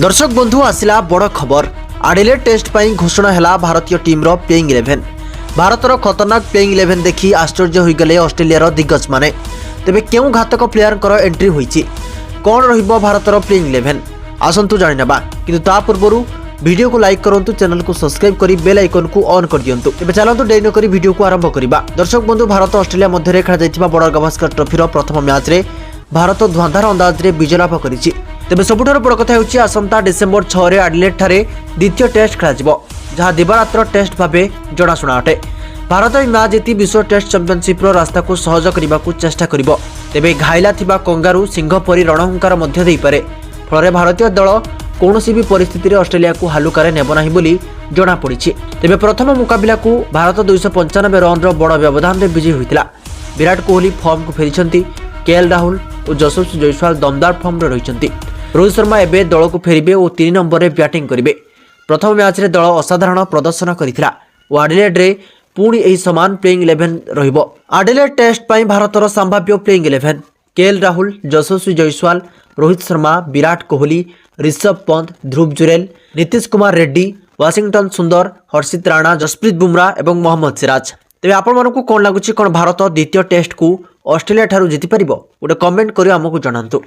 दर्शक बंधु आसिला बड़ खबर आडिलेड टेस्ट पर घोषणा है भारतीय टीम प्लेइंग 11। भारतर खतरनाक प्लेइंग 11 देखि आश्चर्य होगले ऑस्ट्रेलिया दिग्गज माने। तेबे क्यों घातक प्लेयर एंट्री होईची कौन रहिबो भारतर प्लेइंग 11 आसंतु जानिनेबा, किंतु ता पूर्व वीडियो को लाइक करंतु, चैनल को सब्सक्राइब करी बेल आइकन को ऑन कर दियंतु। एबे चलंतु डेरी करी वीडियो को आरंभ करिबा। दर्शक बंधु भारत ऑस्ट्रेलिया मध्य खेला जाइतिबा बड़ गावस्कर ट्रॉफी प्रथम मैच रे भारत धुआंधार अंदाज रे विजय लाभ करिछि। तेबे सबुठार बड़ कथा हेउछि आसंता डिसेंबर 6 रे एडिलेड ठारे द्वितीय टेस्ट खेला जिवो, जहां दिवारात्र टेस्ट भाबे जणाशुना अटे। भारत ई मैच जीति विश्व टेस्ट चैंपियनशिप रो रास्ता को सहज करने को चेष्टा करिवो। तेबे घाइला थिबा कंगारू सिंह परी रणहुंकार मध्य देई पारे, फल भारतीय दल कौनसी भी परिस्थिति रे ऑस्ट्रेलिया को हालुकारे नेब नाही बोली जणा पड़िछि। तेबे प्रथम मुकाबिला को भारत 295 रन रो बड़ व्यवधान रे विजयी होइतिला। विराट कोहली फॉर्म को फेरिछंती, केएल राहुल और यशस्वी जयसवाल दमदार फॉर्म रे रहिछंती। रोहित शर्मा एबे दल को फेरिबे और 3 नंबर रे बैटिंग करिवे। प्रथम मैच रे दल असाधारण प्रदर्शन करिथिला और एडिलेड रे पुणी एही समान प्लेइंग 11 रहिबो। एडिलेड टेस्ट पई भारतर संभाव्य प्लेइंग 11 केएल राहुल, यशस्वी जयसवाल, रोहित शर्मा, विराट कोहली, ऋषभ पंत, ध्रुव जुरेल, नीतीश कुमार रेड्डी, वाशिंगटन सुंदर, हर्षित राणा, जसप्रीत बुमराह एवं मोहम्मद सिराज। तेबे आपण मानकु कोन लागुछि कोन भारत द्वितीय टेस्ट को ऑस्ट्रेलिया ठारू जीति परिबो? गोटे कमेंट करि हमकु जणांतु।